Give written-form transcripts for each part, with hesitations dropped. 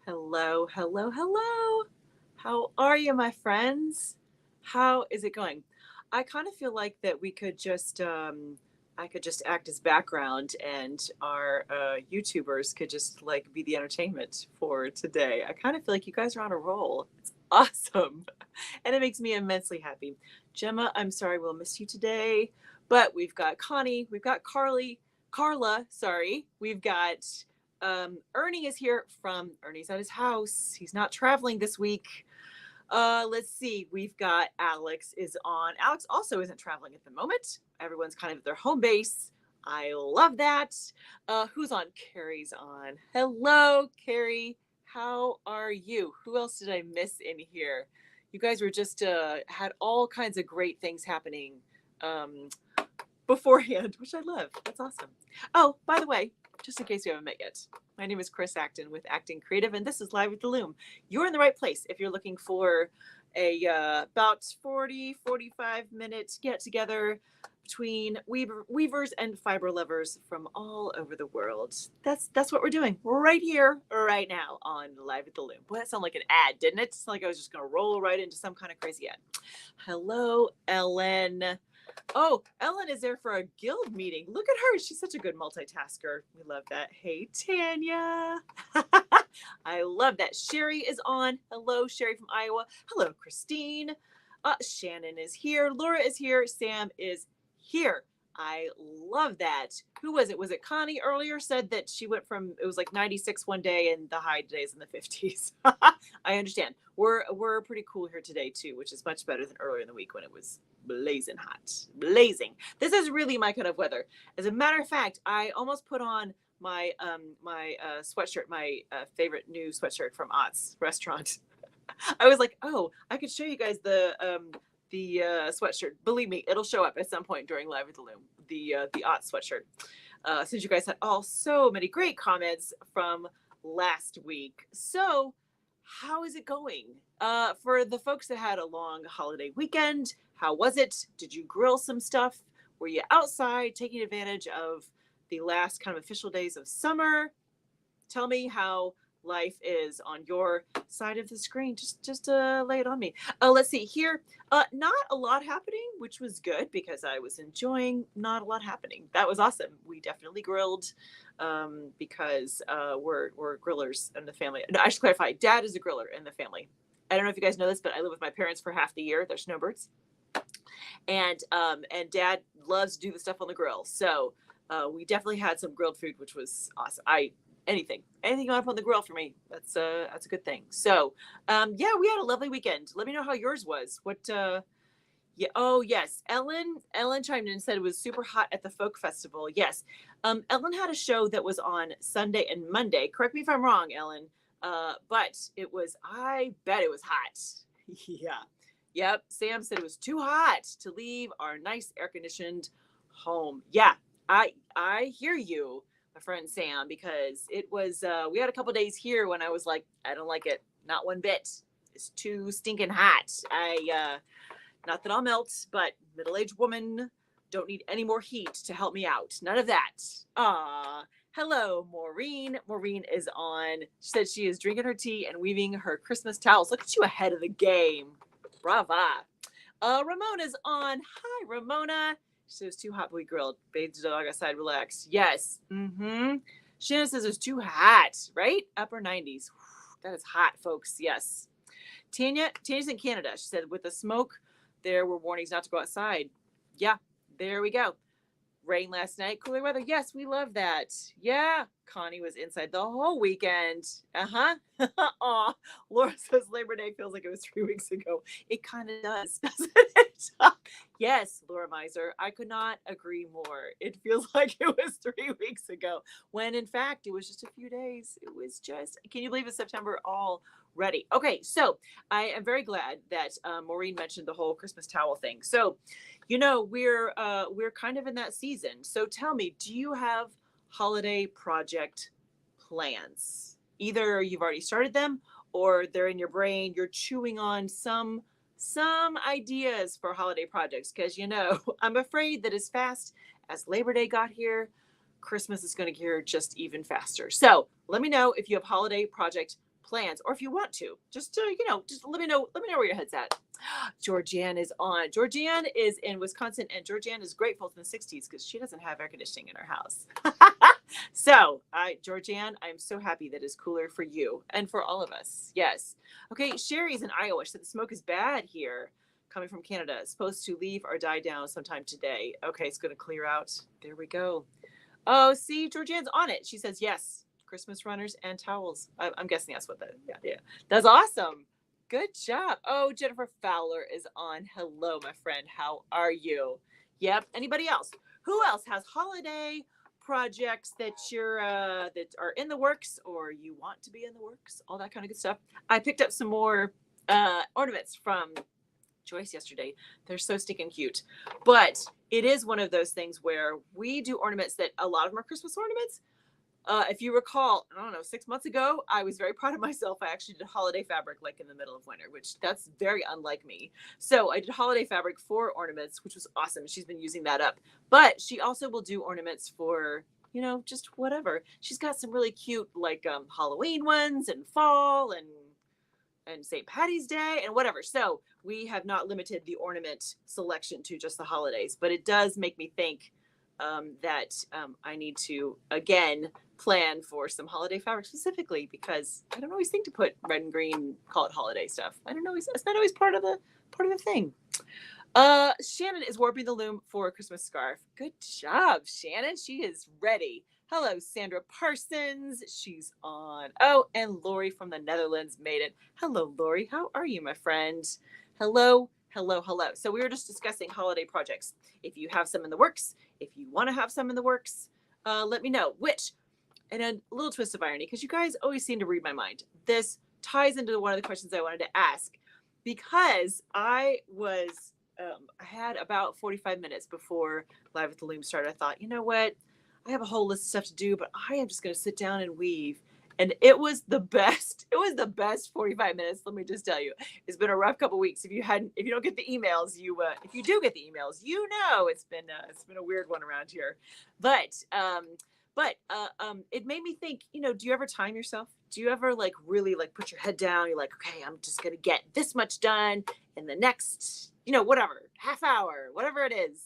Hello, hello, hello. How are you, my friends? How is it going? I kind of feel like that we could just, I could just act as background and our YouTubers could just like be the entertainment for today. I kind of feel like you guys are on a roll. It's awesome. And it makes me immensely happy. Gemma, I'm sorry we'll miss you today, but we've got Connie, we've got Carla, sorry, we've got Ernie is here from Ernie's at his house. He's not traveling this week. Let's see. We've got Alex is on. Alex also isn't traveling at the moment. Everyone's kind of at their home base. I love that. Who's on? Carrie's on. Hello, Carrie. How are you? Who else did I miss in here? You guys were just had all kinds of great things happening beforehand, which I love. That's awesome. Oh, by the way, just in case you haven't met yet, my name is Chris Acton with Acting Creative, and this is Live with the Loom. You're in the right place if you're looking for a about 45 minute get together between weavers and fiber lovers from all over the world. That's what we're doing right here, right now on Live with the Loom. Boy, that sounded like an ad, didn't it? It's like I was just going to roll right into some kind of crazy ad. Hello, Ellen. Oh, Ellen is there for a guild meeting. Look at her. She's such a good multitasker. We love that. Hey, Tanya. I love that. Sherry is on. Hello, Sherry from Iowa. Hello, Christine. Shannon is here. Laura is here. Sam is here. I love that. Who was it? Was it Connie earlier said that she went from, it was like 96 one day and the high days in the 50s. I understand. We're pretty cool here today too, which is much better than earlier in the week when it was blazing hot. Blazing. This is really my kind of weather. As a matter of fact, I almost put on my sweatshirt, my favorite new sweatshirt from Ott's restaurant. I was like, oh, I could show you guys the sweatshirt. Believe me, it'll show up at some point during Live with the Loom. The Ott sweatshirt. Since you guys had all so many great comments from last week. So, how is it going? For the folks that had a long holiday weekend, how was it? Did you grill some stuff? Were you outside taking advantage of the last kind of official days of summer? Tell me how life is on your side of the screen. Just lay it on me. Let's see here. Not a lot happening, which was good because I was enjoying not a lot happening. That was awesome. We definitely grilled because we're grillers in the family. No, I should clarify. Dad is a griller in the family. I don't know if you guys know this, but I live with my parents for half the year. They're snowbirds, and Dad loves to do the stuff on the grill. So we definitely had some grilled food, which was awesome. Anything you want to put on the grill for me, that's a good thing. So yeah, we had a lovely weekend. Let me know how yours was. Yeah, oh yes, Ellen chimed in and said it was super hot at the folk festival. Yes, Ellen had a show that was on Sunday and Monday. Correct me if I'm wrong, Ellen, but I bet it was hot. Yeah, yep. Sam said it was too hot to leave our nice air conditioned home. Yeah, I hear you, my friend Sam, because it was we had a couple days here when I was like, I don't like it, not one bit. It's too stinking hot. Not that I'll melt, but middle-aged woman, don't need any more heat to help me out. None of that. Hello, Maureen. Maureen is on. She said she is drinking her tea and weaving her Christmas towels. Look at you ahead of the game. Brava. Ramona's on. Hi, Ramona. She says, too hot, but we grilled. Bathed the dog outside, relaxed. Yes. Mm-hmm. Shannon says it's too hot, right? Upper 90s. That is hot, folks. Yes. Tanya's in Canada. She said, with the smoke, there were warnings not to go outside. Yeah, there we go. Rain last night, cooler weather. Yes, we love that. Yeah, Connie was inside the whole weekend. Aw, Laura says Labor Day feels like it was 3 weeks ago. It kind of does, doesn't it? Yes, Laura Miser, I could not agree more. It feels like it was 3 weeks ago, when in fact it was just a few days. It was just, can you believe it's September already? Okay, so I am very glad that Maureen mentioned the whole Christmas towel thing. So, you know, we're kind of in that season. So tell me, do you have holiday project plans? Either you've already started them or they're in your brain. You're chewing on some ideas for holiday projects, because, you know, I'm afraid that as fast as Labor Day got here, Christmas is going to get here just even faster. So let me know if you have holiday project plans, or if you want to, just just let me know where your head's at. Georgianne is on. Georgianne is in Wisconsin, and Georgianne is grateful in the 60s because she doesn't have air conditioning in her house. So, Georgianne, I'm so happy that it's cooler for you and for all of us. Yes. Okay, Sherry's in Iowa. She said the smoke is bad here, coming from Canada. It's supposed to leave or die down sometime today. Okay, it's going to clear out. There we go. Oh, see, Georgianne's on it. She says yes. Christmas runners and towels. I'm guessing that's what yeah. That's awesome. Good job. Oh, Jennifer Fowler is on. Hello, my friend. How are you? Yep. Anybody else? Who else has holiday projects that that are in the works or you want to be in the works? All that kind of good stuff. I picked up some more ornaments from Joyce yesterday. They're so stinking cute. But it is one of those things where we do ornaments that a lot of them are Christmas ornaments. If you recall, I don't know, 6 months ago, I was very proud of myself. I actually did holiday fabric like in the middle of winter, which that's very unlike me. So I did holiday fabric for ornaments, which was awesome. She's been using that up. But she also will do ornaments for, just whatever. She's got some really cute like Halloween ones and fall and St. Patty's Day and whatever. So we have not limited the ornament selection to just the holidays, but it does make me think that I need to, again, plan for some holiday fabric specifically because I don't always think to put red and green, call it holiday stuff. It's not always part of the thing. Shannon is warping the loom for a Christmas scarf. Good job, Shannon. She is ready. Hello, Sandra Parsons. She's on. Oh, and Lori from the Netherlands made it. Hello, Lori. How are you, my friend? Hello. So we were just discussing holiday projects. If you have some in the works, if you want to have some in the works, let me know. And a little twist of irony, because you guys always seem to read my mind. This ties into one of the questions I wanted to ask, because I had about 45 minutes before Live at the Loom started. I thought, you know what? I have a whole list of stuff to do, but I am just going to sit down and weave. And it was the best. It was the best 45 minutes. Let me just tell you, it's been a rough couple of weeks. If you don't get the emails, if you do get the emails, it's been a weird one around here. But it made me think, do you ever time yourself? Do you ever really put your head down? You're like, okay, I'm just going to get this much done in the next, whatever, half hour, whatever it is.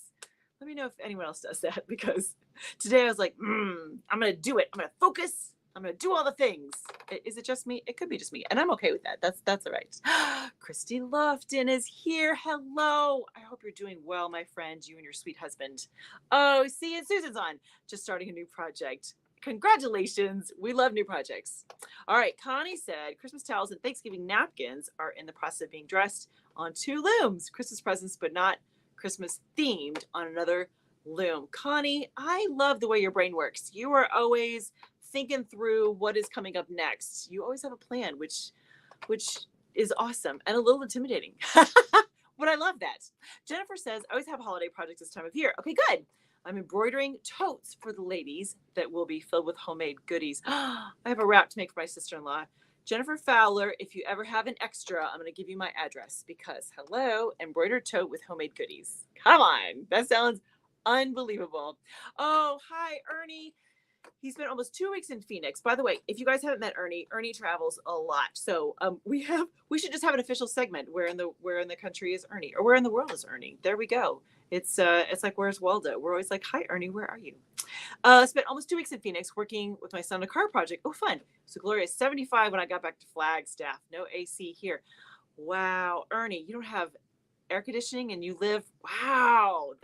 Let me know if anyone else does that, because today I was like, I'm going to do it. I'm going to focus. I'm going to do all the things. Is it just me? It could be just me. And I'm okay with that. That's all right. Christy Lofton is here. Hello. I hope you're doing well, my friend, you and your sweet husband. Oh, see, and Susan's on. Just starting a new project. Congratulations. We love new projects. All right. Connie said Christmas towels and Thanksgiving napkins are in the process of being dressed on 2 looms. Christmas presents, but not Christmas themed on another loom. Connie, I love the way your brain works. You are always thinking through what is coming up next. You always have a plan, which is awesome and a little intimidating. But I love that. Jennifer says, I always have holiday projects this time of year. Okay, good. I'm embroidering totes for the ladies that will be filled with homemade goodies. I have a wrap to make for my sister-in-law. Jennifer Fowler, if you ever have an extra, I'm going to give you my address because, hello, embroidered tote with homemade goodies. Come on. That sounds unbelievable. Oh, hi, Ernie. He spent almost 2 weeks in Phoenix. By the way, if you guys haven't met Ernie travels a lot. So we should just have an official segment. Where in the country is Ernie, or where in the world is Ernie? There we go. It's like, where's Waldo? We're always like, hi, Ernie, where are you? Spent almost 2 weeks in Phoenix working with my son on a car project. Oh, fun. So Gloria's 75 when I got back to Flagstaff. No AC here. Wow, Ernie, you don't have air conditioning and you live. Wow,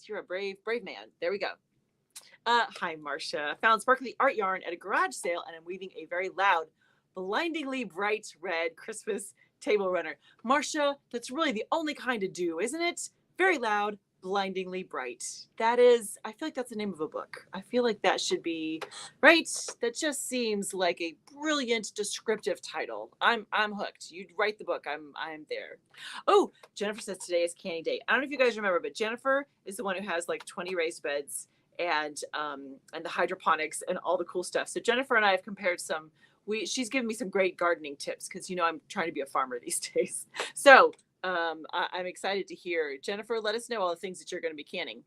you're a brave man. There we go. Hi, Marcia. Found sparkly art yarn at a garage sale, and I'm weaving a very loud, blindingly bright red Christmas table runner. Marcia, that's really the only kind to do, isn't it? Very loud, blindingly bright. I feel like that's the name of a book. I feel like that should be, right? That just seems like a brilliant descriptive title. I'm hooked. You write the book. I'm there. Oh, Jennifer says today is canning day. I don't know if you guys remember, but Jennifer is the one who has like 20 raised beds and the hydroponics and all the cool stuff. So Jennifer and I have compared some. She's given me some great gardening tips because I'm trying to be a farmer these days. So I'm excited to hear. Jennifer, let us know all the things that you're going to be canning.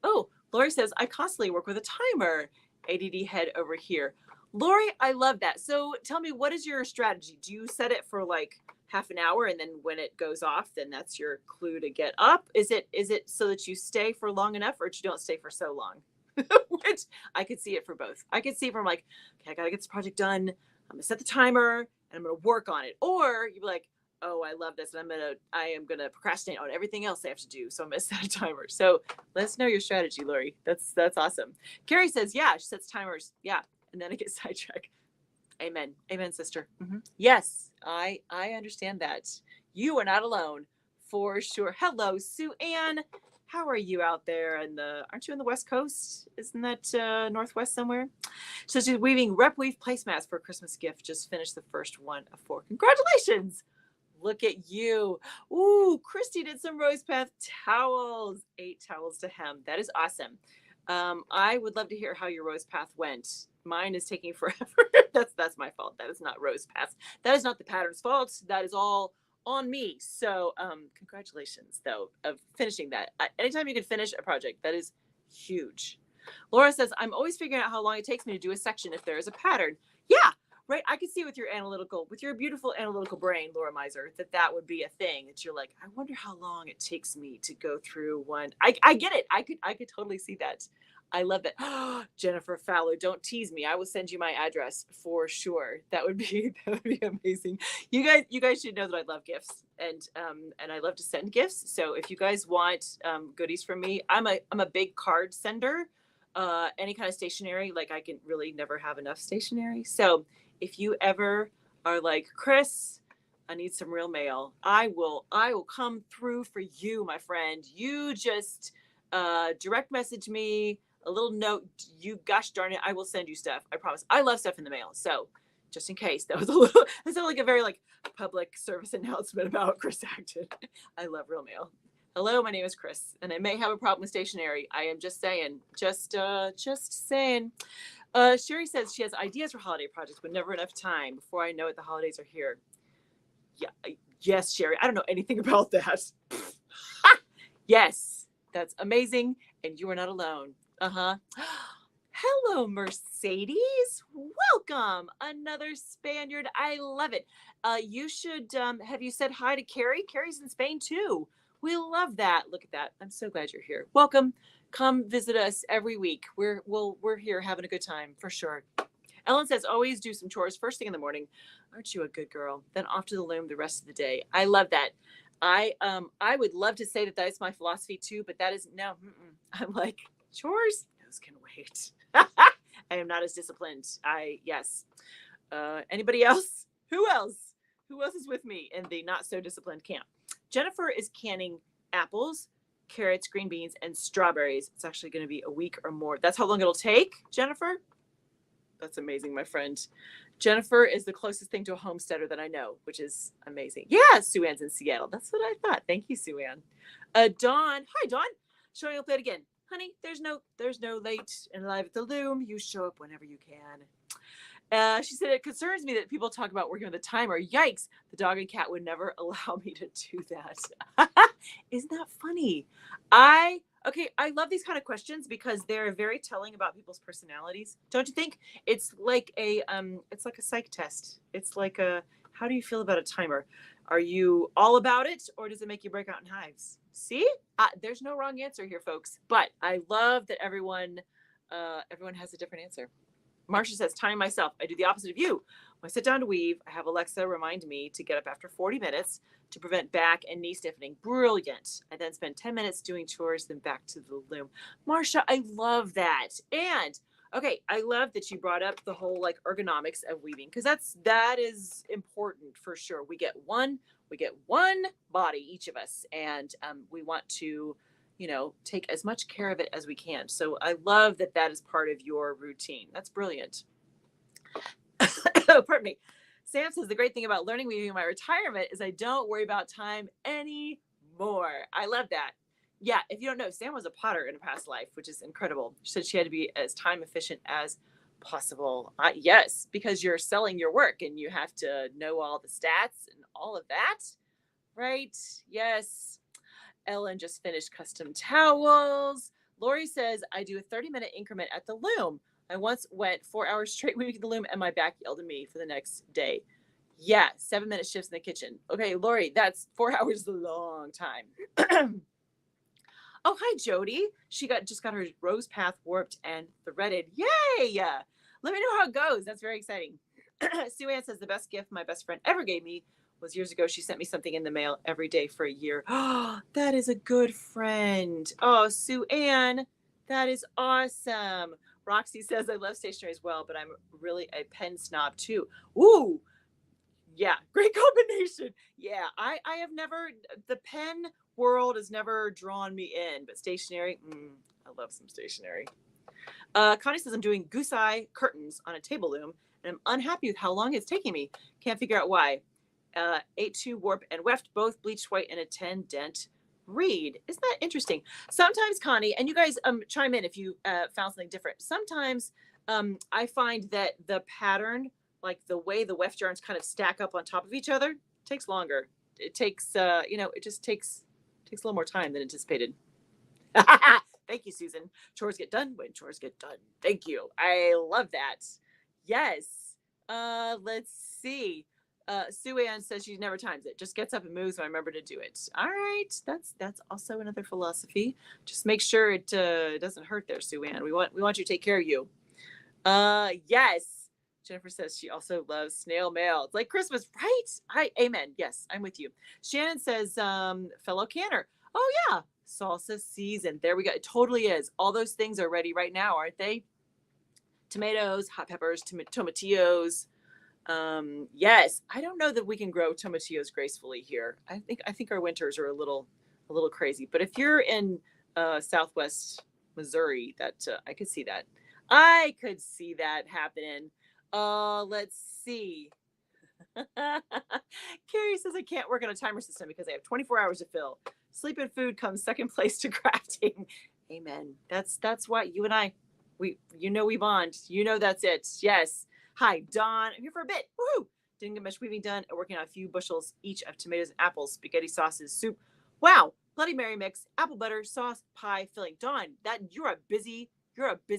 Oh, Lori says I constantly work with a timer. ADD head over here. Lori, I love that. So tell me, what is your strategy? Do you set it for like half an hour and then when it goes off, then that's your clue to get up? Is it so that you stay for long enough or that you don't stay for so long? Which I could see it for both. I could see from like, okay, I gotta get this project done. I'm gonna set the timer and I'm gonna work on it. Or you'd be like, oh, I love this, and I am gonna procrastinate on everything else I have to do. So I'm gonna set a timer. So let us know your strategy, Lori. That's awesome. Carrie says, yeah, she sets timers. Yeah, and then I get sidetracked. Amen. Amen, sister. Yes, I understand that. You are not alone for sure. Hello, Sue Ann. How are you out there? Aren't you in the West Coast? Isn't that Northwest somewhere? So she's weaving rep weave placemats for a Christmas gift. Just finished the first one of 4. Congratulations. Look at you. Ooh, Christy did some Rose Path towels. 8 towels to hem. That is awesome. I would love to hear how your Rose Path went. Mine is taking forever. That's my fault. That is not Rose Path. That is not the pattern's fault. That is all on me. So congratulations, though, of finishing that. Anytime you can finish a project, that is huge. Laura says, I'm always figuring out how long it takes me to do a section if there is a pattern. Yeah, right. I can see with your beautiful analytical brain, Laura Miser, that would be a thing that you're like, I wonder how long it takes me to go through one. I get it. I could totally see that. I love that. Jennifer Fowler, don't tease me. I will send you my address for sure. That would be amazing. You guys should know that I love gifts and I love to send gifts. So if you guys want goodies from me, I'm a big card sender. Any kind of stationery, like I can really never have enough stationery. So if you ever are like, Chris, I need some real mail, I will come through for you, my friend. You just direct message me a little note. You, gosh darn it, I will send you stuff. I promise. I love stuff in the mail. So just in case, that was like a very like public service announcement about Chris Acton. I love real mail. Hello, my name is Chris, and I may have a problem with stationery. I am just saying. Just saying. Sherry says she has ideas for holiday projects, but never enough time. Before I know it, the holidays are here. Yeah, yes, Sherry. I don't know anything about that. Yes, that's amazing, and you are not alone. Hello, Mercedes. Welcome. Another Spaniard. I love it. You should have you said hi to Carrie? Carrie's in Spain too. We love that. Look at that. I'm so glad you're here. Welcome. Come visit us every week. We're here having a good time for sure. Ellen says, always do some chores first thing in the morning. Aren't you a good girl? Then off to the loom the rest of the day. I love that. I would love to say that that's my philosophy too, but that is no. I'm like, chores? Those can wait. I am not as disciplined. Yes. Anybody else? Who else? Who else is with me in the not so disciplined camp? Jennifer is canning apples, carrots, green beans, and strawberries. It's actually going to be a week or more. That's how long it'll take, Jennifer? That's amazing, my friend. Jennifer is the closest thing to a homesteader that I know, which is amazing. Yeah, Sue Ann's in Seattle. That's what I thought. Thank you, Sue Ann. Dawn. Hi, Dawn. Showing up late again. Honey, there's no late and live at the loom. You show up whenever you can. She said, it concerns me that people talk about working with a timer. Yikes. The dog and cat would never allow me to do that. Isn't that funny? I love these kind of questions because they're very telling about people's personalities. Don't you think? It's like a psych test. It's like how do you feel about a timer? Are you all about it, or does it make you break out in hives? See, there's no wrong answer here, folks. But I love that everyone has a different answer. Marcia says, time myself. I do the opposite of you. When I sit down to weave, I have Alexa remind me to get up after 40 minutes to prevent back and knee stiffening. Brilliant. I then spend 10 minutes doing chores, then back to the loom. Marcia, I love that. And okay, I love that you brought up the whole like ergonomics of weaving, because that is important for sure. We get one body, each of us, and we want to take as much care of it as we can. So I love that is part of your routine. That's brilliant. Pardon me. Sam says, the great thing about learning weaving in my retirement is I don't worry about time anymore. I love that. Yeah, if you don't know, Sam was a potter in a past life, which is incredible. She said she had to be as time efficient as possible. Yes, because you're selling your work and you have to know all the stats and all of that, right? Yes. Ellen just finished custom towels. Lori says, I do a 30-minute increment at the loom. I once went 4 hours straight weaving the loom and my back yelled at me for the next day. Yeah, 7-minute shifts in the kitchen. Okay, Lori, that's 4 hours is a long time. Oh, hi, Jody. She just got her rose path warped and threaded. Yay! Let me know how it goes. That's very exciting. Sue Ann says the best gift my best friend ever gave me was years ago. She sent me something in the mail every day for a year. Oh, that is a good friend. Oh, Sue Ann, that is awesome. Roxy says I love stationery as well, but I'm really a pen snob too. Ooh, yeah, great combination. Yeah, I have never, the pen world has never drawn me in, but stationery, I love some stationery. Connie says I'm doing goose eye curtains on a table loom, and I'm unhappy with how long it's taking me. Can't figure out why. 8-2 warp and weft, both bleached white and a 10 dent reed. Isn't that interesting? Sometimes, Connie, and you guys chime in if you found something different. Sometimes I find that the pattern, like the way the weft yarns kind of stack up on top of each other, takes longer. It takes, it just takes a little more time than anticipated. Thank you, Susan. Chores get done when chores get done. Thank you. I love that. Yes. Let's see. Sue Ann says she never times it. Just gets up and moves when I remember to do it. All right. That's also another philosophy. Just make sure it doesn't hurt there, Sue Ann. We want you to take care of you. Yes. Jennifer says she also loves snail mail. It's like Christmas, right? Amen. Yes, I'm with you. Shannon says, fellow canner. Oh yeah, salsa season. There we go. It totally is. All those things are ready right now, aren't they? Tomatoes, hot peppers, tomatillos. Yes, I don't know that we can grow tomatillos gracefully here. I think our winters are a little crazy. But if you're in Southwest Missouri, that I could see that. I could see that happening. Let's see. Carrie says I can't work on a timer system because I have 24 hours to fill. Sleep and food comes second place to crafting. Amen. That's why you and I, we bond. That's it. Yes. Hi, Dawn. I'm here for a bit. Woohoo! Didn't get much weaving done. Working on a few bushels each of tomatoes and apples, spaghetti sauces, soup. Wow. Bloody Mary mix, apple butter, sauce, pie, filling. Dawn, you're a busy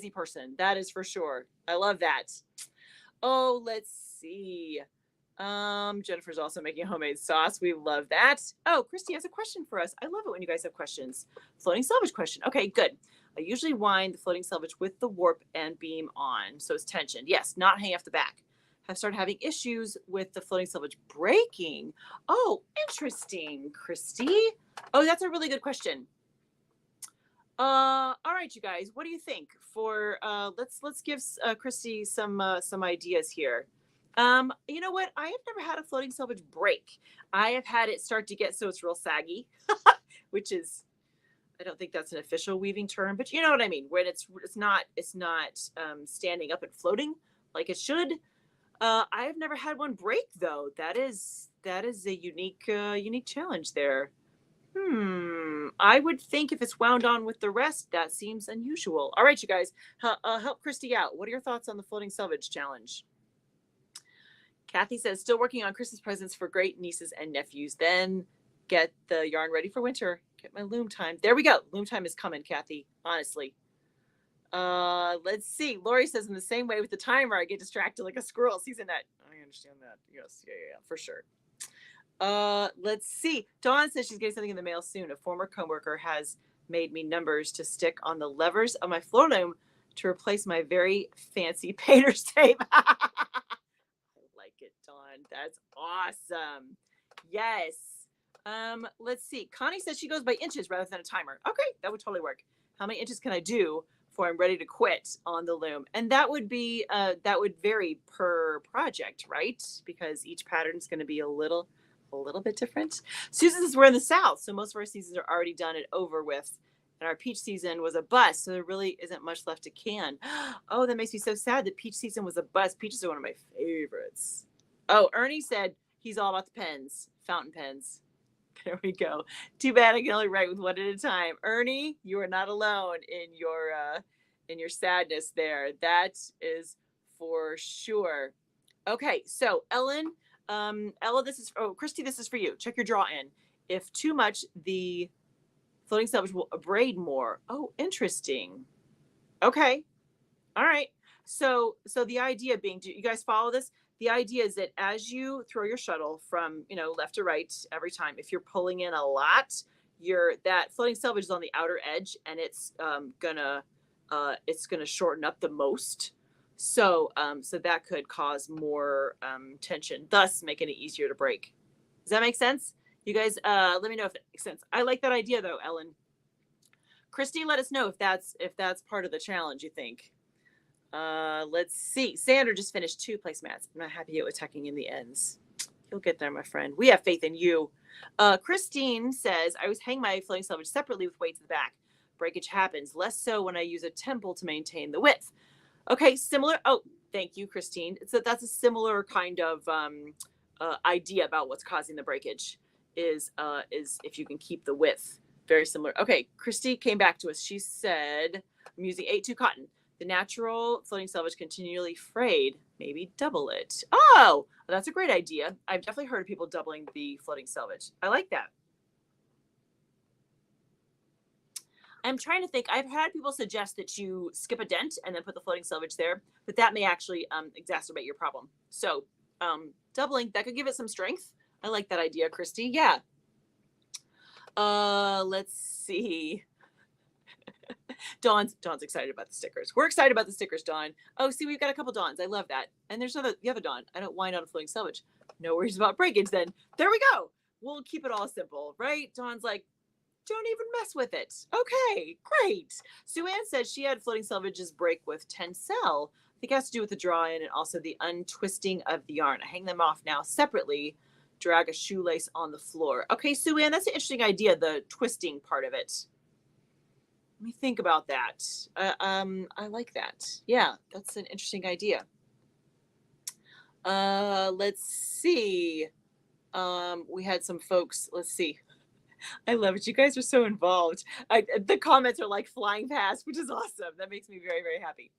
person. That is for sure. I love that. Oh, let's see. Jennifer's also making homemade sauce. We love that. Oh, Christy has a question for us. I love it when you guys have questions. Floating selvage question. Okay, good. I usually wind the floating selvage with the warp and beam on, so it's tensioned. Yes, not hanging off the back. Have started having issues with the floating selvage breaking. Oh, interesting, Christy. Oh, that's a really good question. All right, you guys, what do you think? For let's give Christy some ideas here. You know what? I have never had a floating selvage break. I have had it start to get so it's real saggy, which is, I don't think that's an official weaving term, but you know what I mean. When it's not standing up and floating like it should. I have never had one break though. That is a unique challenge there. I would think if it's wound on with the rest, that seems unusual. All right, you guys, help Christy out. What are your thoughts on the floating selvage challenge? Kathy says, still working on Christmas presents for great nieces and nephews. Then get the yarn ready for winter. Get my loom time. There we go. Loom time is coming, Kathy. Honestly. Let's see. Lori says, in the same way with the timer, I get distracted like a squirrel. Season that. I understand that. Yes. Yeah, for sure. Let's see. Dawn says she's getting something in the mail soon. A former coworker has made me numbers to stick on the levers of my floor loom to replace my very fancy painter's tape. I like it, Dawn. That's awesome. Yes. Let's see. Connie says she goes by inches rather than a timer. Okay, that would totally work. How many inches can I do before I'm ready to quit on the loom? And that would be that would vary per project, right? Because each pattern is going to be a little bit different. Susan says we're in the South, so most of our seasons are already done and over with. And our peach season was a bust, so there really isn't much left to can. Oh, that makes me so sad that peach season was a bust. Peaches are one of my favorites. Oh, Ernie said he's all about the pens, fountain pens. There we go. Too bad I can only write with one at a time. Ernie, you are not alone in your sadness there. That is for sure. Okay, so Ellen, Ella, Christy, this is for you. Check your draw in. If too much, the floating selvage will abrade more. Oh, interesting. Okay. All right. So the idea being, do you guys follow this? The idea is that as you throw your shuttle from, left to right every time, if you're pulling in a lot, that floating selvage is on the outer edge, and it's gonna shorten up the most. So that could cause more tension, thus making it easier to break. Does that make sense? You guys, let me know if it makes sense. I like that idea though, Ellen. Christy, let us know if that's part of the challenge, you think. Let's see. Sandra just finished 2 placemats. I'm not happy with tucking in the ends. You'll get there, my friend. We have faith in you. Christine says, I always hang my floating selvage separately with weights in the back. Breakage happens, less so when I use a temple to maintain the width. Okay, similar. Oh, thank you, Christine. That's a similar kind of idea about what's causing the breakage is if you can keep the width. Very similar. Okay, Christy came back to us. She said, I'm using 8-2 cotton. The natural floating selvage continually frayed. Maybe double it. Oh, that's a great idea. I've definitely heard of people doubling the floating selvage. I like that. I'm trying to think. I've had people suggest that you skip a dent and then put the floating selvage there, but that may actually exacerbate your problem. So doubling, that could give it some strength. I like that idea, Christy. Yeah. Let's see. Dawn's excited about the stickers. We're excited about the stickers, Dawn. Oh, see, we've got a couple Dawns. I love that. And there's the other Dawn. I don't whine on a floating selvage. No worries about breakage then. There we go. We'll keep it all simple, right? Dawn's like, don't even mess with it. Okay, great. Sue Ann says she had floating selvages break with tencel. I think it has to do with the draw-in and also the untwisting of the yarn. I hang them off now separately, drag a shoelace on the floor. Okay, Sue Ann, that's an interesting idea, the twisting part of it. Let me think about that. I like that. Yeah, that's an interesting idea. Let's see. We had some folks. Let's see. I love it. You guys are so involved. The comments are like flying past, which is awesome. That makes me very, very happy.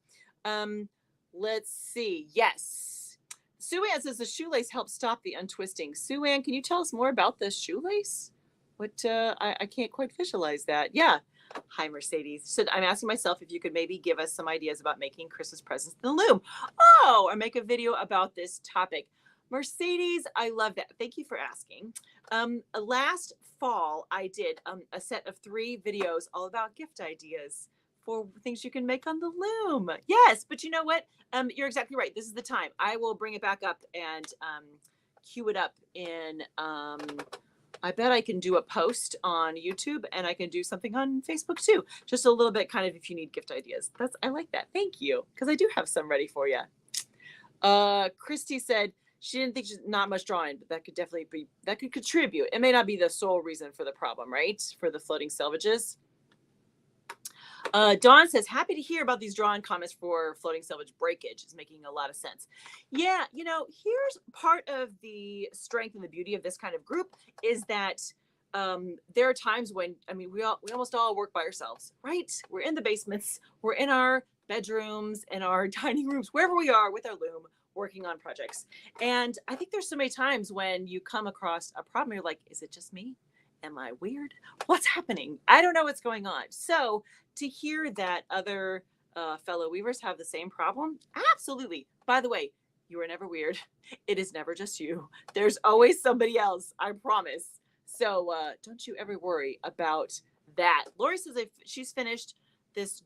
Let's see. Yes. Sue Ann says the shoelace helps stop the untwisting. Sue Ann, can you tell us more about the shoelace? What I can't quite visualize that. Yeah. Hi, Mercedes. So I'm asking myself if you could maybe give us some ideas about making Christmas presents in the loom. Oh, or make a video about this topic. Mercedes, I love that. Thank you for asking. Last fall, I did a set of 3 videos all about gift ideas for things you can make on the loom. Yes, but you know what? You're exactly right. This is the time. I will bring it back up and queue it up in... I bet I can do a post on YouTube and I can do something on Facebook too. Just a little bit kind of if you need gift ideas. I like that. Thank you. Because I do have some ready for you. Christy said she didn't think she's not much drawing, but that could contribute. It may not be the sole reason for the problem, right? For the floating selvages. Dawn says, happy to hear about these drawing comments for floating selvage breakage. It's making a lot of sense. Yeah, here's part of the strength and the beauty of this kind of group is that there are times when, we almost all work by ourselves, right? We're in the basements, we're in our bedrooms, in our dining rooms, wherever we are with our loom, working on projects. And I think there's so many times when you come across a problem, you're like, is it just me? Am I weird? What's happening? I don't know what's going on. So to hear that other fellow weavers have the same problem, absolutely. By the way, you are never weird. It is never just you. There's always somebody else, I promise. So don't you ever worry about that. Lori says if she's finished this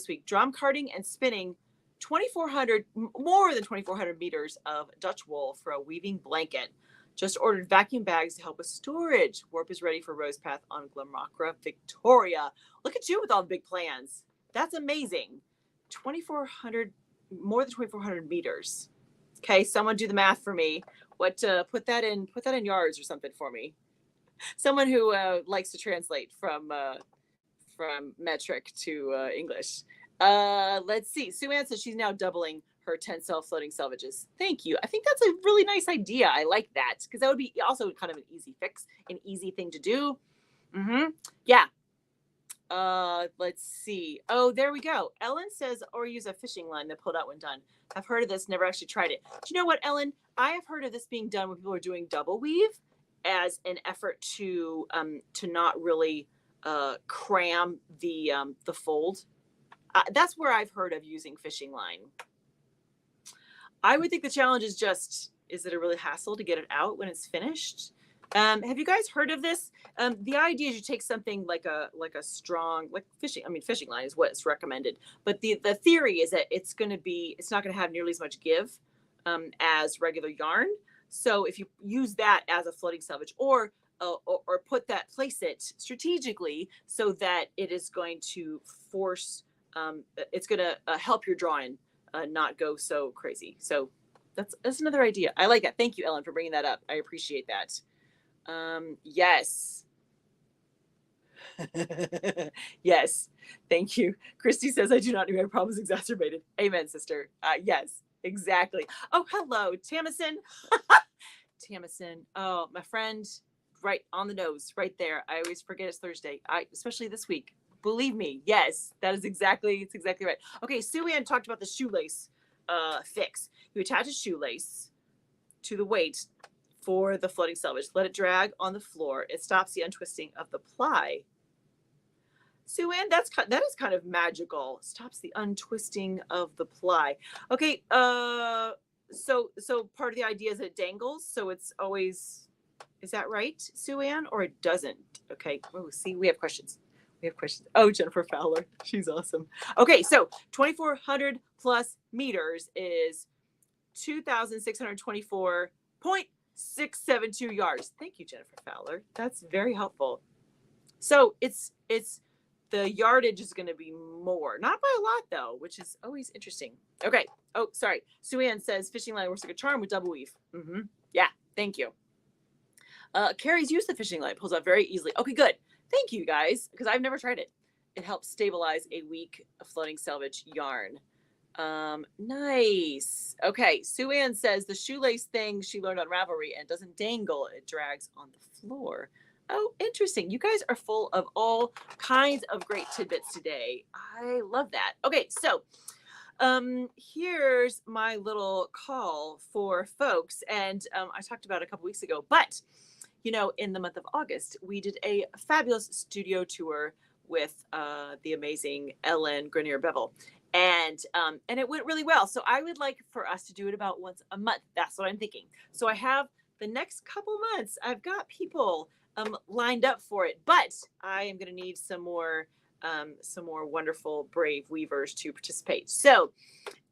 week, drum carding and spinning 2,400, more than 2,400 meters of Dutch wool for a weaving blanket. Just ordered vacuum bags to help with storage. Warp is ready for Rose Path on Glamacra, Victoria. Look at you with all the big plans. That's amazing. 2,400, more than 2,400 meters. Okay, someone do the math for me. Put that in yards or something for me. Someone who likes to translate from metric to English. Let's see. Sue Ann says she's now doubling her tencel floating selvages. Thank you. I think that's a really nice idea. I like that because that would be also kind of an easy fix, an easy thing to do. Yeah. Let's see. Oh, there we go. Ellen says, or use a fishing line that pulled out when done. I've heard of this, never actually tried it. Do you know what, Ellen? I have heard of this being done when people are doing double weave as an effort to not really cram the fold. That's where I've heard of using fishing line. I would think the challenge is just, is it a really hassle to get it out when it's finished? Have you guys heard of this? The idea is you take something like a strong, like fishing. I mean, fishing line is what's recommended, but the theory is that it's not going to have nearly as much give as regular yarn. So if you use that as a floating selvage, or place it strategically so that it is going to force, it's going to help your drawing not go so crazy. So that's another idea. I like that. Thank you, Ellen, for bringing that up. I appreciate that. Yes. Yes. Thank you. Christy says, I do not know my problems exacerbated. Amen, sister. Yes, exactly. Oh, hello, Tamison. Tamison. Oh, my friend, right on the nose, right there. I always forget it's Thursday. Especially this week. Believe me. Yes, it's exactly right. Okay, Sue Ann talked about the shoelace fix. You attach a shoelace to the weight for the floating selvage. Let it drag on the floor. It stops the untwisting of the ply. Sue Ann, that is kind of magical. Stops the untwisting of the ply. Okay, so part of the idea is it dangles, so it's always, is that right, Sue Ann, or it doesn't? Okay. Oh, see, we have questions. Oh, Jennifer Fowler, she's awesome. Okay, so 2,400 plus meters is 2,624.672 yards. Thank you, Jennifer Fowler. That's very helpful. So it's the yardage is going to be more, not by a lot though, which is always interesting. Okay. Oh, sorry. Sue Ann says fishing line works like a charm with double weave. Yeah. Thank you. Carrie's used the fishing line, pulls out very easily. Okay, good. Thank you guys, because I've never tried it. It helps stabilize a weak floating selvage yarn. Nice. Okay. Sue Ann says the shoelace thing she learned on Ravelry, and doesn't dangle, it drags on the floor. Oh, interesting. You guys are full of all kinds of great tidbits today. I love that. Okay, so here's my little call for folks, and I talked about it a couple weeks ago, but in the month of August, we did a fabulous studio tour with the amazing Ellen Grenier Bevel. And it went really well. So I would like for us to do it about once a month. That's what I'm thinking. So I have the next couple months, I've got people lined up for it, but I am going to need some more wonderful, brave weavers to participate. So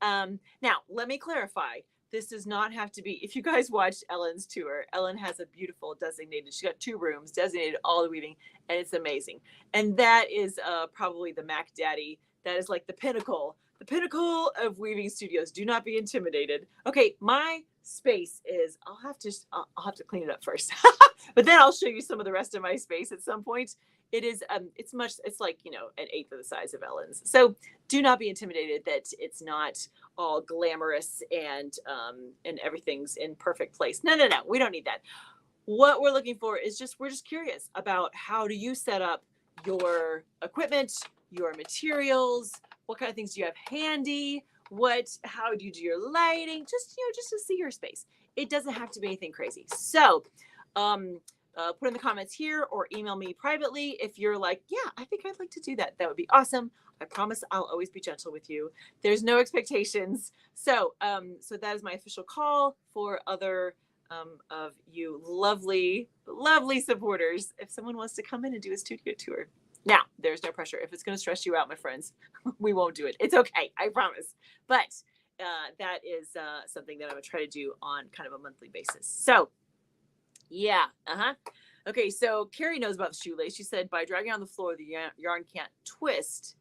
now let me clarify. This does not have to be, if you guys watched Ellen's tour, Ellen has a beautiful designated, she's got 2 rooms designated all the weaving, and it's amazing. And that is probably the Mac Daddy. That is like the pinnacle of weaving studios. Do not be intimidated. Okay, my space is, I'll have to clean it up first, but then I'll show you some of the rest of my space at some point. It is, it's like, an 1/8 of the size of Ellen's. So do not be intimidated that it's not all glamorous and everything's in perfect place. No, we don't need that. What we're looking for is we're just curious about how do you set up your equipment, your materials, what kind of things do you have handy, how do you do your lighting, just to see your space. It doesn't have to be anything crazy. So put in the comments here or email me privately if you're like, yeah, I think I'd like to do that. That would be awesome. I promise I'll always be gentle with you. There's no expectations. So that is my official call for other of you lovely supporters. If someone wants to come in and do a studio tour. Now, there's no pressure. If it's going to stress you out, my friends, we won't do it. It's okay. I promise. But that is something that I'm going to try to do on kind of a monthly basis. So yeah. Okay. So Carrie knows about the shoelace. She said by dragging on the floor, the yarn can't twist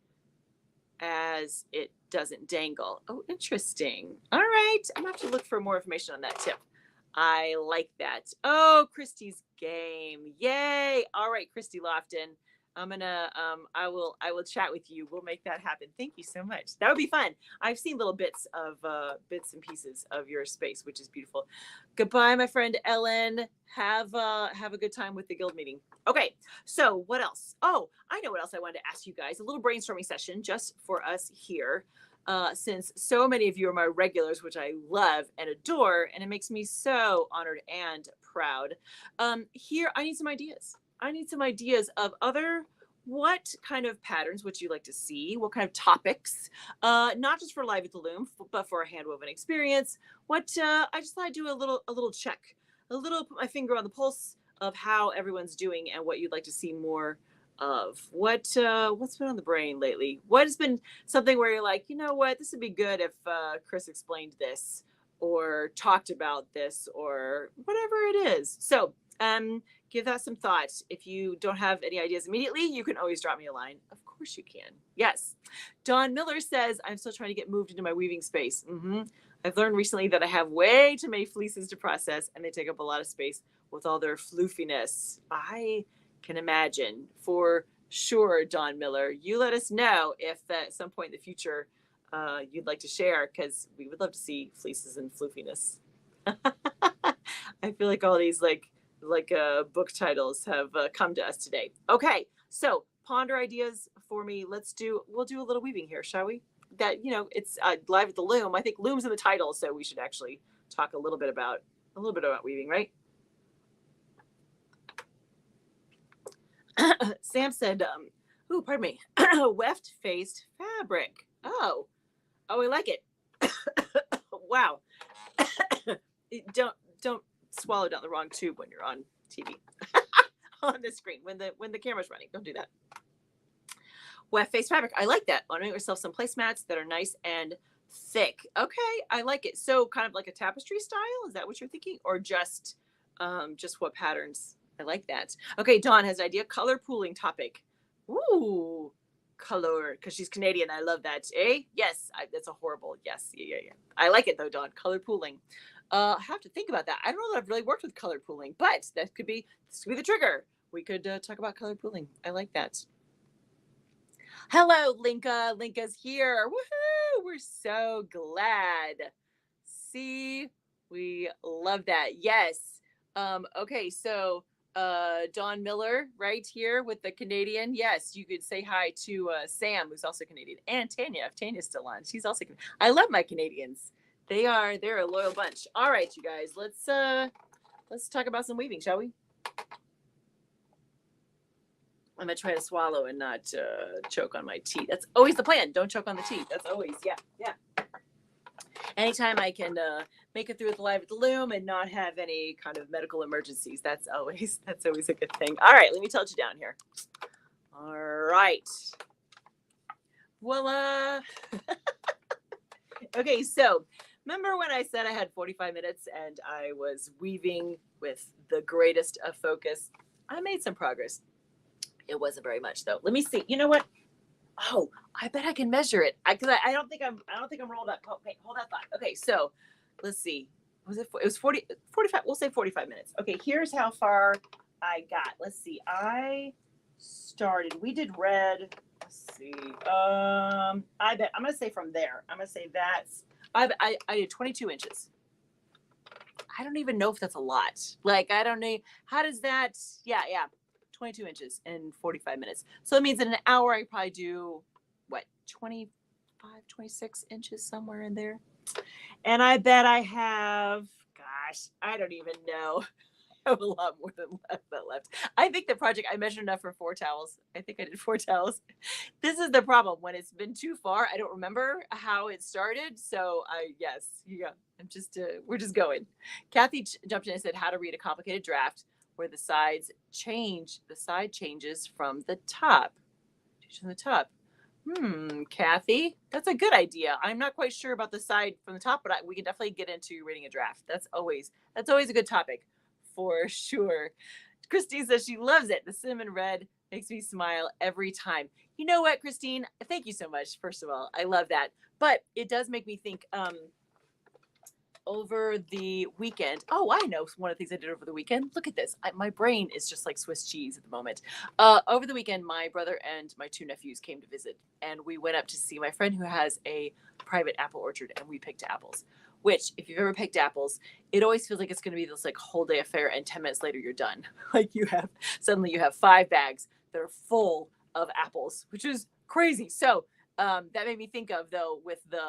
as it doesn't dangle. Oh, interesting. All right. I'm going to have to look for more information on that tip. I like that. Oh, Christy's game. Yay. All right, Christy Lofton. I'm gonna I will chat with you. We'll make that happen. Thank you so much. That would be fun. I've seen little bits and pieces of your space, which is beautiful. Goodbye, my friend Ellen. Have a good time with the guild meeting. Okay, so what else? Oh, I know what else I wanted to ask you guys. A little brainstorming session just for us here. Since so many of you are my regulars, which I love and adore, and it makes me so honored and proud. Here, I need some ideas. I need some ideas of other what kind of patterns would you like to see? What kind of topics? Not just for Live at the Loom, but for a handwoven experience. What I just thought I'd do a little check, a little put my finger on the pulse of how everyone's doing and what you'd like to see more of. What's been on the brain lately? What has been something where you're like, you know what, this would be good if Chris explained this or talked about this or whatever it is. So give that some thought. If you don't have any ideas immediately, you can always drop me a line. Of course you can. Yes. Don Miller says, I'm still trying to get moved into my weaving space. I've learned recently that I have way too many fleeces to process and they take up a lot of space with all their floofiness. I can imagine for sure, Don Miller. You let us know if at some point in the future you'd like to share, because we would love to see fleeces and floofiness. I feel like all these book titles have come to us today. Okay, so ponder ideas for me. We'll do a little weaving here, shall we? That, it's Live at the Loom. I think Loom's in the title, so we should actually talk a little bit about weaving, right? Sam said, pardon me, weft faced fabric. Oh, I like it. Wow. Don't swallow down the wrong tube when you're on TV. On the screen when the camera's running. Don't do that. Weft face fabric. I like that. I want to make myself some placemats that are nice and thick. Okay, I like it. So kind of like a tapestry style. Is that what you're thinking, or just what patterns? I like that. Okay, Dawn has an idea. Color pooling topic. Ooh, color, because she's Canadian. I love that. Yes, that's a horrible yes. Yeah. I like it though, Dawn. Color pooling. I have to think about that. I don't know that I've really worked with color pooling, but this could be the trigger. We could talk about color pooling. I like that. Hello, Linka. Linka's here. Woohoo! We're so glad. See, we love that. Yes. Okay, so Dawn Miller right here with the Canadian. Yes, you could say hi to Sam, who's also Canadian, and Tanya, if Tanya's still on. She's also Canadian. I love my Canadians. They're a loyal bunch. All right, you guys, let's talk about some weaving, shall we? I'm gonna try to swallow and not choke on my tea. That's always the plan. Don't choke on the tea. That's always, yeah. Anytime I can make it through with Live at the Loom and not have any kind of medical emergencies, that's always a good thing. All right, let me tilt you down here. All right. Voila. Okay, so remember when I said I had 45 minutes and I was weaving with the greatest of focus? I made some progress. It wasn't very much though. Let me see. You know what? Oh, I bet I can measure it. I don't think I'm rolled up. Okay, hold that thought. Okay, so let's see. It was 45. We'll say 45 minutes. Okay, here's how far I got. Let's see. We did red. Let's see. I bet I'm gonna say from there. I'm gonna say I did 22 inches. I don't even know if that's a lot. Like, I don't know. How does that? Yeah. 22 inches in 45 minutes. So it means in an hour, I probably do, 25, 26 inches, somewhere in there. And I bet I have, gosh, I don't even know. I have a lot more than that left. I think the project, I measured enough for 4 towels. I think I did 4 towels. This is the problem. When it's been too far, I don't remember how it started. So we're just going. Kathy jumped in and said how to read a complicated draft where the side changes from the top. Kathy, that's a good idea. I'm not quite sure about the side from the top, but we can definitely get into reading a draft. That's always a good topic for sure. Christine says she loves it. The cinnamon red makes me smile every time. You know what, Christine? Thank you so much. First of all, I love that. But it does make me think, over the weekend. Oh, I know one of the things I did over the weekend. Look at this. My brain is just like Swiss cheese at the moment. Over the weekend, my brother and my 2 nephews came to visit, and we went up to see my friend who has a private apple orchard, and we picked apples. Which, if you've ever picked apples, it always feels like it's going to be this like whole day affair, and 10 minutes later you're done. Like suddenly you have 5 bags that are full of apples, which is crazy. So that made me think of, though, with the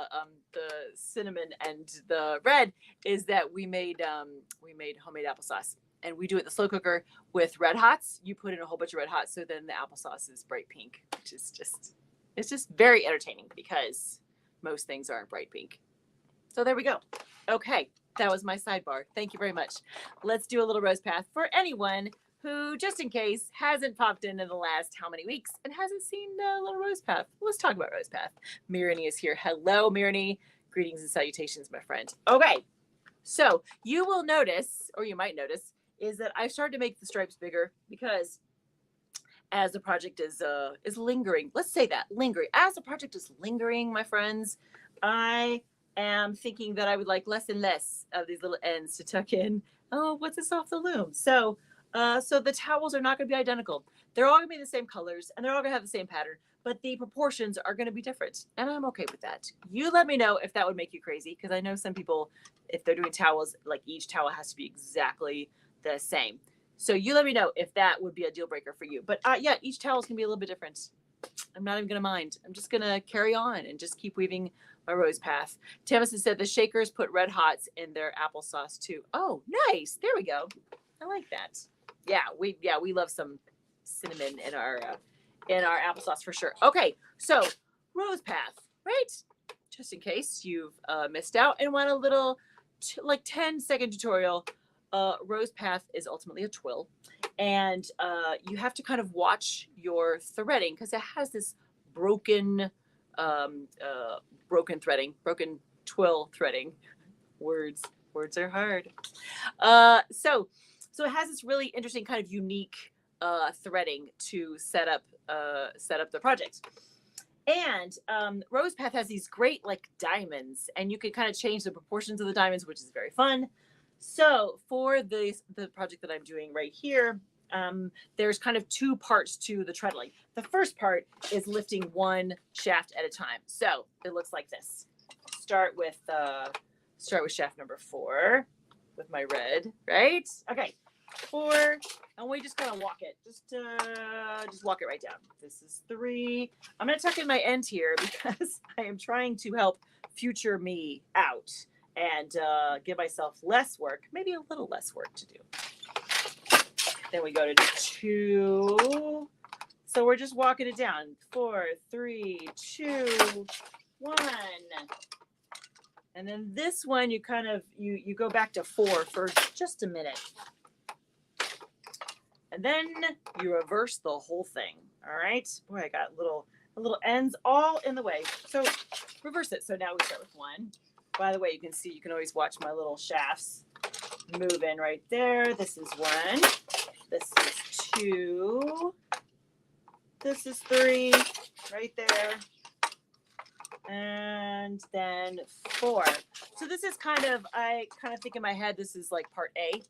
cinnamon and the red, is that we made homemade applesauce, and we do it in the slow cooker with red hots. You put in a whole bunch of red hots, so then the applesauce is bright pink, which is just, it's just very entertaining because most things aren't bright pink. So there we go. Okay, that was my sidebar. Thank you very much. Let's do a little rose path for anyone who, just in case, hasn't popped in the last how many weeks and hasn't seen a little rose path. Let's talk about rose path. Mirini is here. Hello, Mirini. Greetings and salutations, my friend. Okay, so you will notice, or you might notice, is that I've started to make the stripes bigger because as the project is lingering, let's say that, lingering. As the project is lingering, my friends, I am thinking that I would like less and less of these little ends to tuck in. Oh, what's this off the loom? So the towels are not going to be identical. They're all going to be the same colors and they're all going to have the same pattern, but the proportions are going to be different. And I'm okay with that. You let me know if that would make you crazy, because I know some people, if they're doing towels, like each towel has to be exactly the same. So you let me know if that would be a deal breaker for you. But yeah, each towel is going to be a little bit different. I'm not even going to mind. I'm just going to carry on and just keep weaving my rose path. Tamison said the Shakers put red hots in their applesauce too. Oh, nice. There we go. I like that. Yeah, we love some cinnamon in our applesauce for sure. Okay, so rose path, right? Just in case you've missed out and want a little like 10-second tutorial. Rose path is ultimately a twill, and you have to kind of watch your threading because it has this broken twill threading. Words are hard. So it has this really interesting kind of unique threading to set up the project. And rose path has these great like diamonds, and you can kind of change the proportions of the diamonds, which is very fun. So for the project that I'm doing right here, there's kind of two parts to the treadling. The first part is lifting one shaft at a time. So it looks like this. Start with shaft number 4 with my red, right? Okay, 4, and we just kind of walk it. Just walk it right down. This is 3. I'm gonna tuck in my end here because I am trying to help future me out and give myself less work, maybe a little less work to do. Then we go to 2. So we're just walking it down. 4, 3, 2, 1. And then this one, you kind of, you go back to 4 for just a minute. And then you reverse the whole thing. All right. Boy, I got little ends all in the way. So reverse it. So now we start with 1. By the way, you can see, you can always watch my little shafts move in right there. This is 1. This is 2. This is 3 right there. And then 4. So this is I kind of think in my head, this is like part A.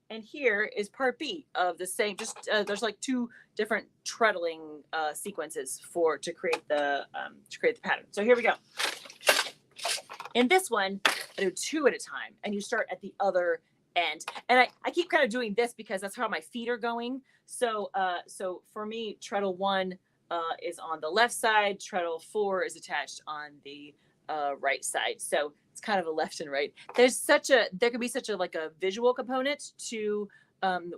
And here is part B of the same, just there's like 2 different treadling sequences to create the pattern. So here we go. In this one, I do 2 at a time, and you start at the other end. And I keep kind of doing this because that's how my feet are going. So for me, treadle 1 is on the left side. Treadle 4 is attached on the right side. So it's kind of a left and right. There can be such a like a visual component to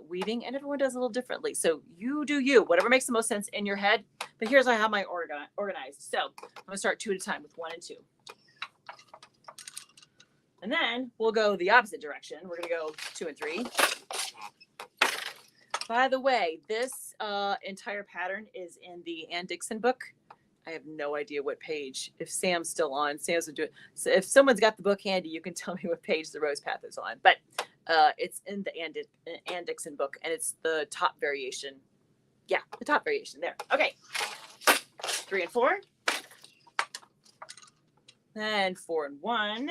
weaving, and everyone does a little differently. So you do you, whatever makes the most sense in your head. But here's how I have my organized. So I'm gonna start 2 at a time with 1 and 2. And then we'll go the opposite direction. We're gonna go 2 and 3. By the way, this entire pattern is in the Ann Dixon book. I have no idea what page. If Sam's still on, Sam's would do it. So if someone's got the book handy, you can tell me what page the rose path is on. But it's in the Ann Dixon book, and it's the top variation. Yeah, the top variation there. Okay, 3 and 4. And 4 and 1.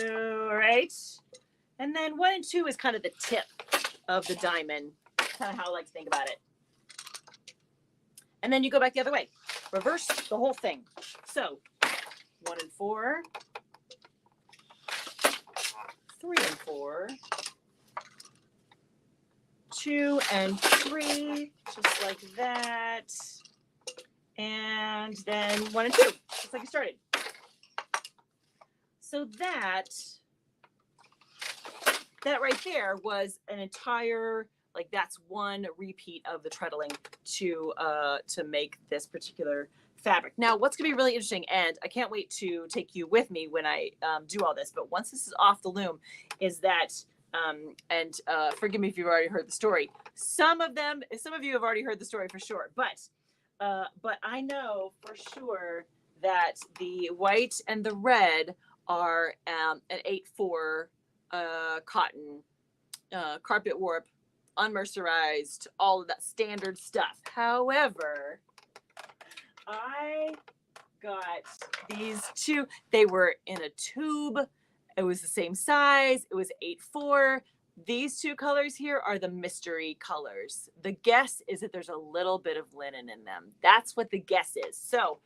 All right. And then 1 and 2 is kind of the tip of the diamond. Kind of how I like to think about it. And then you go back the other way. Reverse the whole thing. So 1 and 4. 3 and 4. 2 and 3. Just like that. And then 1 and 2. Just like you started. So that that right there was an entire, like that's one repeat of the treadling to make this particular fabric. Now, what's gonna be really interesting, and I can't wait to take you with me when I do all this, but once this is off the loom, is that, forgive me if you've already heard the story. Some of you have already heard the story for sure, but I know for sure that the white and the red are an 8/4 cotton, carpet warp, unmercerized, all of that standard stuff. However, I got these two. They were in a tube. It was the same size. It was 8/4. These two colors here are the mystery colors. The guess is that there's a little bit of linen in them. That's what the guess is. So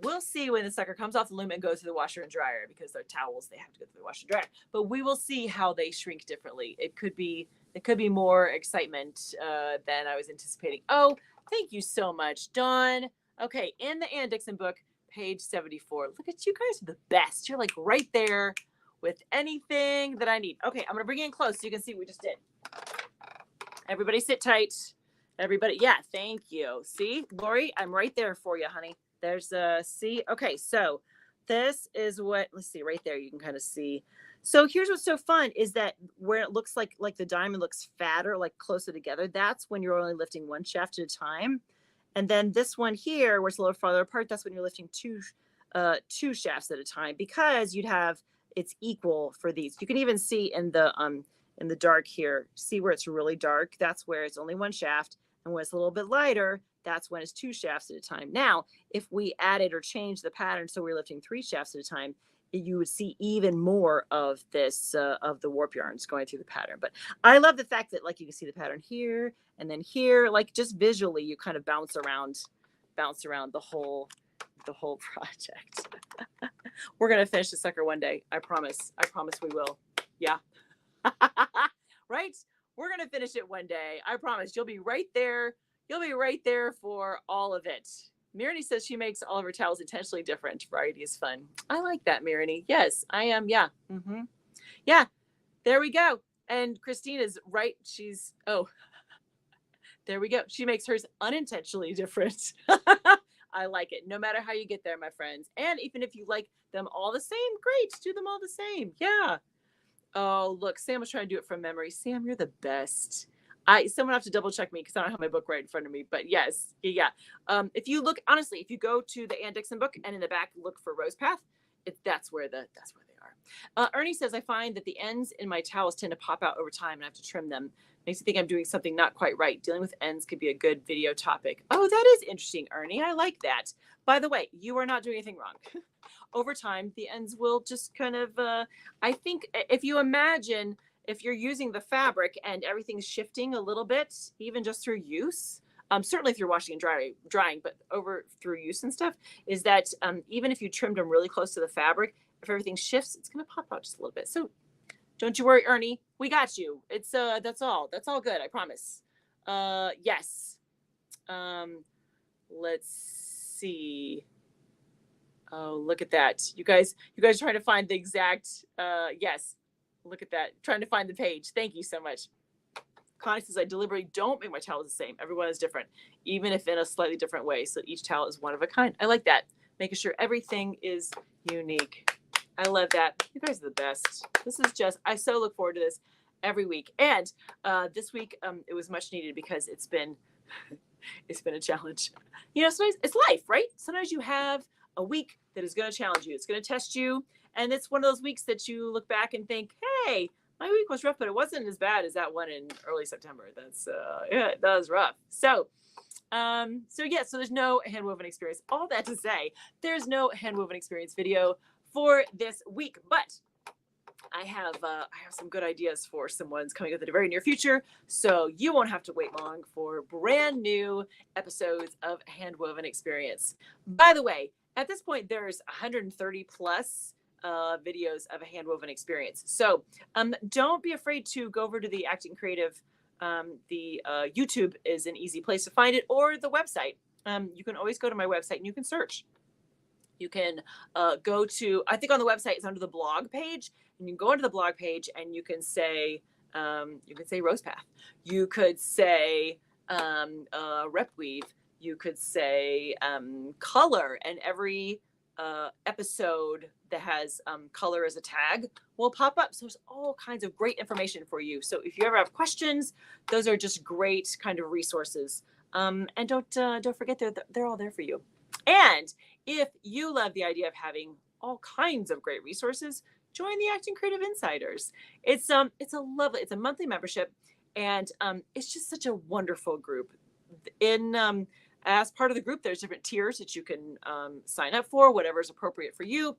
we'll see when the sucker comes off the loom and goes to the washer and dryer, because they're towels, they have to go through the washer and dryer. But we will see how they shrink differently. It could be more excitement than I was anticipating. Oh, thank you so much, Dawn. Okay, in the Ann Dixon book, page 74. Look at you guys are the best. You're like right there with anything that I need. Okay, I'm gonna bring you in close so you can see what we just did. Everybody sit tight. Everybody, yeah, thank you. See, Lori, I'm right there for you, honey. There's see, okay, so this is what, let's see, right there, you can kind of see. So here's what's so fun is that where it looks like the diamond looks fatter, like closer together, that's when you're only lifting one shaft at a time. And then this one here, where it's a little farther apart, that's when you're lifting two shafts at a time, because you'd have, it's equal for these. You can even see in the dark here, see where it's really dark, that's where it's only one shaft. And when it's a little bit lighter, that's when it's two shafts at a time. Now, if we added or changed the pattern so we're lifting 3 shafts at a time, you would see even more of this, of the warp yarns going through the pattern. But I love the fact that, like, you can see the pattern here and then here, like just visually, you kind of bounce around the whole project. We're going to finish the sucker one day. I promise we will. Yeah. Right? We're going to finish it one day. I promise. You'll be right there. You'll be right there for all of it. Mirani says she makes all of her towels intentionally different. Variety is fun. I like that, Mirani. Yes, I am. Yeah. Mm-hmm. Yeah. There we go. And Christine is right. She's, oh, there we go. She makes hers unintentionally different. I like it. No matter how you get there, my friends. And even if you like them all the same, great. Do them all the same. Yeah. Oh, look, Sam was trying to do it from memory. Sam, you're the best. Someone have to double check me because I don't have my book right in front of me. But yes, yeah. If you look, honestly, if you go to the Ann Dixon book and in the back look for Rose Path, that's where they are. Ernie says, I find that the ends in my towels tend to pop out over time and I have to trim them. Makes me think I'm doing something not quite right. Dealing with ends could be a good video topic. Oh, that is interesting, Ernie. I like that. By the way, you are not doing anything wrong. Over time, the ends will just kind of, I think if you imagine, if you're using the fabric and everything's shifting a little bit, even just through use, certainly through washing and drying, but over through use and stuff, is that even if you trimmed them really close to the fabric, if everything shifts, it's going to pop out just a little bit. So don't you worry, Ernie. We got you. It's that's all good. I promise. Yes. Let's see. Oh, look at that. You guys are trying to find the exact, yes. Look at that. Trying to find the page. Thank you so much. Connie says, I deliberately don't make my towels the same. Everyone is different, even if in a slightly different way. So each towel is one of a kind. I like that. Making sure everything is unique. I love that. You guys are the best. This is just, I so look forward to this every week. And this week, it was much needed because it's been a challenge. You know, sometimes it's life, right? Sometimes you have a week that is going to challenge you. It's going to test you. And it's one of those weeks that you look back and think, hey, my week was rough, but it wasn't as bad as that one in early September. That's, yeah, that was rough. So there's no handwoven experience. All that to say, there's no handwoven experience video for this week, but I have some good ideas for some ones coming up in the very near future. So you won't have to wait long for brand new episodes of Handwoven Experience. By the way, at this point, there's 130 plus videos of a handwoven experience. So don't be afraid to go over to the Acting Creative. The YouTube is an easy place to find it, or the website. You can always go to my website and you can search. You can go to, I think on the website it's under the blog page, and you can go into the blog page and you can say, You could say rose path. You could say rep weave. You could say color, and every episode that has color as a tag will pop up. So there's all kinds of great information for you. So if you ever have questions, those are just great kind of resources. And don't forget they're all there for you. And if you love the idea of having all kinds of great resources, join the Acting Creative Insiders. It's a monthly membership, and it's just such a wonderful group. As part of the group, there's different tiers that you can sign up for, whatever is appropriate for you.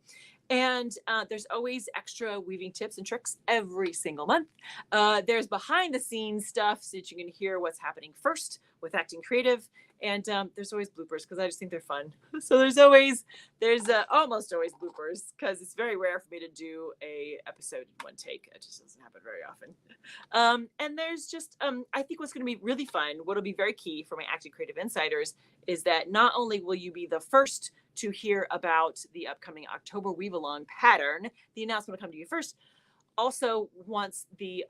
And there's always extra weaving tips and tricks every single month. There's behind the scenes stuff so that you can hear what's happening first with Acting Creative. And there's always bloopers because I just think they're fun. So there's almost always bloopers because it's very rare for me to do a episode in one take. It just doesn't happen very often. And there's just, I think what's going to be really fun, what'll be very key for my Acting Creative Insiders is that not only will you be the first to hear about the upcoming October Weave Along pattern, the announcement will come to you first. Also, once the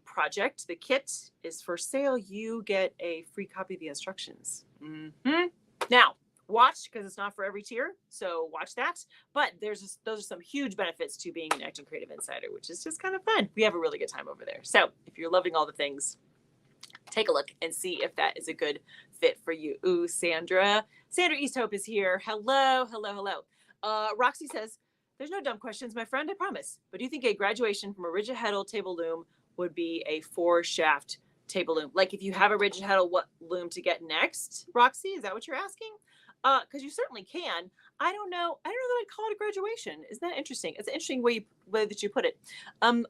project, the kit is for sale, you get a free copy of the instructions. Mm-hmm. Now, watch, because it's not for every tier, so watch that. But those are some huge benefits to being an Acting Creative Insider, which is just kind of fun. We have a really good time over there. So if you're loving all the things, take a look and see if that is a good fit for you. Ooh, Sandra Easthope is here. Hello. Roxy says, there's no dumb questions, my friend, I promise. But do you think a graduation from a rigid heddle table loom would be a 4-shaft table loom? Like if you have a rigid heddle, what loom to get next? Roxy, is that what you're asking? Because you certainly can. I don't know that I'd call it a graduation. Isn't that interesting? It's an interesting way that you put it.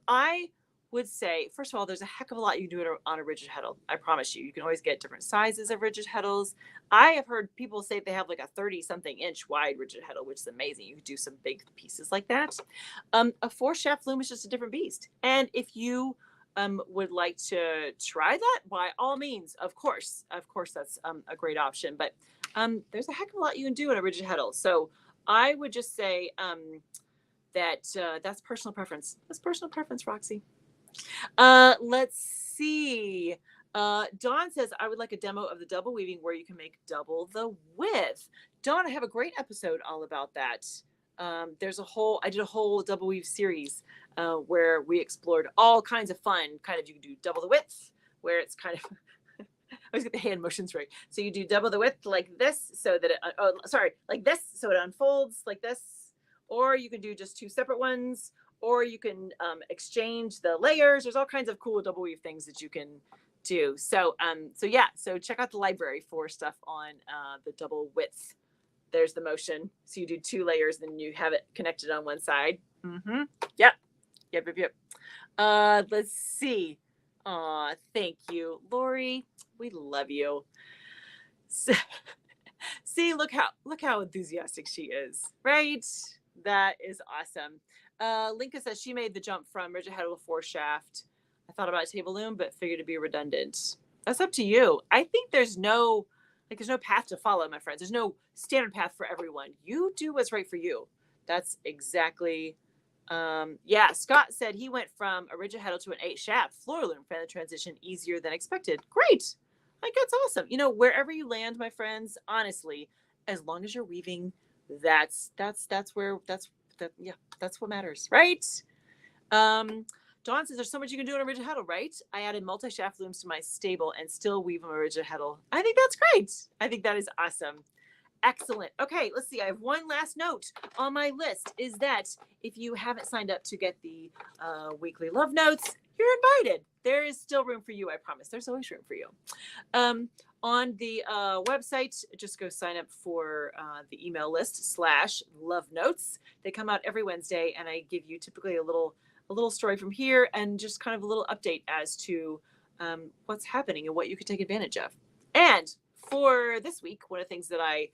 I would say, first of all, there's a heck of a lot you can do on a rigid heddle. I promise you. You can always get different sizes of rigid heddles. I have heard people say they have like a 30-something inch wide rigid heddle, which is amazing. You could do some big pieces like that. A 4-shaft loom is just a different beast. And if you would like to try that, by all means, of course, that's a great option. But there's a heck of a lot you can do in a rigid heddle. So I would just say that's personal preference. That's personal preference, Roxy. Let's see. Dawn says, I would like a demo of the double weaving where you can make double the width. Dawn, I have a great episode all about that. I did a whole double weave series where we explored all kinds of fun. Kind of, you can do double the width, where it's kind of, I always get the hand motions right. So you do double the width like this, so that like this, so it unfolds like this, or you can do just 2 separate ones. Or you can exchange the layers. There's all kinds of cool double weave things that you can do. So check out the library for stuff on the double width. There's the motion. So you do 2 layers, then you have it connected on one side. Mm-hmm. Yep. Let's see. Aw, thank you, Lori. We love you. So, see, look how enthusiastic she is, right? That is awesome. Linka says she made the jump from rigid heddle to 4-shaft. I thought about a table loom, but figured it'd be redundant. That's up to you. I think there's no path to follow, my friends. There's no standard path for everyone. You do what's right for you. That's exactly. Scott said he went from a rigid heddle to an 8-shaft floor loom. Found the transition easier than expected. Great. Like, that's awesome. Wherever you land, my friends, honestly, as long as you're weaving, that's what matters, right? Dawn says there's so much you can do on a rigid heddle, right? I added multi-shaft looms to my stable and still weave on a rigid heddle. I think that's great. I think that is awesome. Excellent. Okay, let's see. I have one last note on my list, is that if you haven't signed up to get the weekly love notes, you're invited. There is still room for you, I promise. There's always room for you. On the website, just go sign up for the email list /love notes. They come out every Wednesday, and I give you typically a little story from here and just kind of a little update as to what's happening and what you could take advantage of. And for this week, one of the things that I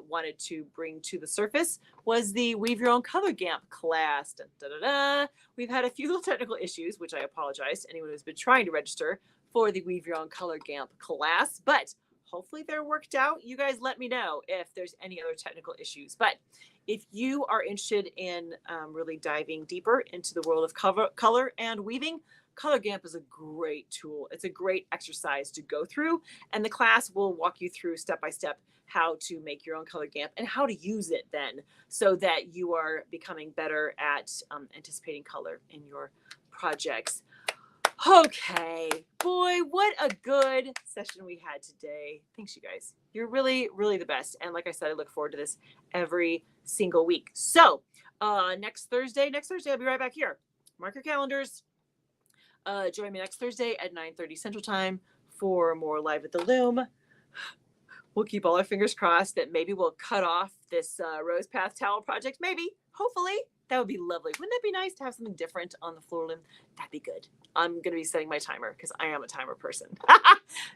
wanted to bring to the surface was the Weave Your Own Color Gamp class. We've had a few little technical issues, which I apologize to anyone who's been trying to register for the Weave Your Own Color Gamp class, but hopefully they're worked out. You guys let me know if there's any other technical issues. But if you are interested in really diving deeper into the world of color and weaving, Color Gamp is a great tool. It's a great exercise to go through, and the class will walk you through step by step how to make your own Color Gamp and how to use it then, so that you are becoming better at anticipating color in your projects. Okay, boy, what a good session we had today. Thanks, you guys. You're really, really the best. And like I said, I look forward to this every single week. So next Thursday, I'll be right back here. Mark your calendars. Join me next Thursday at 9:30 Central Time for more Live at the Loom. We'll keep all our fingers crossed that maybe we'll cut off this Rose Path Towel project. Maybe, hopefully. That would be lovely. Wouldn't that be nice to have something different on the floor loom? That'd be good. I'm going to be setting my timer because I am a timer person.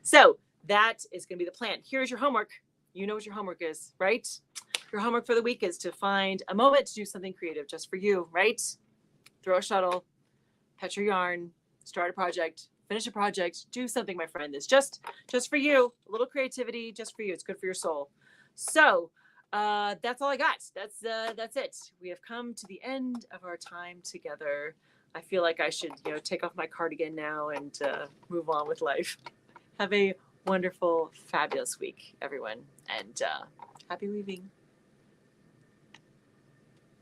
So that is going to be the plan. Here's your homework. You know what your homework is, right? Your homework for the week is to find a moment to do something creative just for you, right? Throw a shuttle, pet your yarn, start a project, finish a project, do something, my friend. It's just for you. A little creativity just for you. It's good for your soul. So that's all I got. That's it. We have come to the end of our time together. I feel like I should, take off my cardigan now and move on with life. Have a wonderful, fabulous week, everyone, and happy weaving.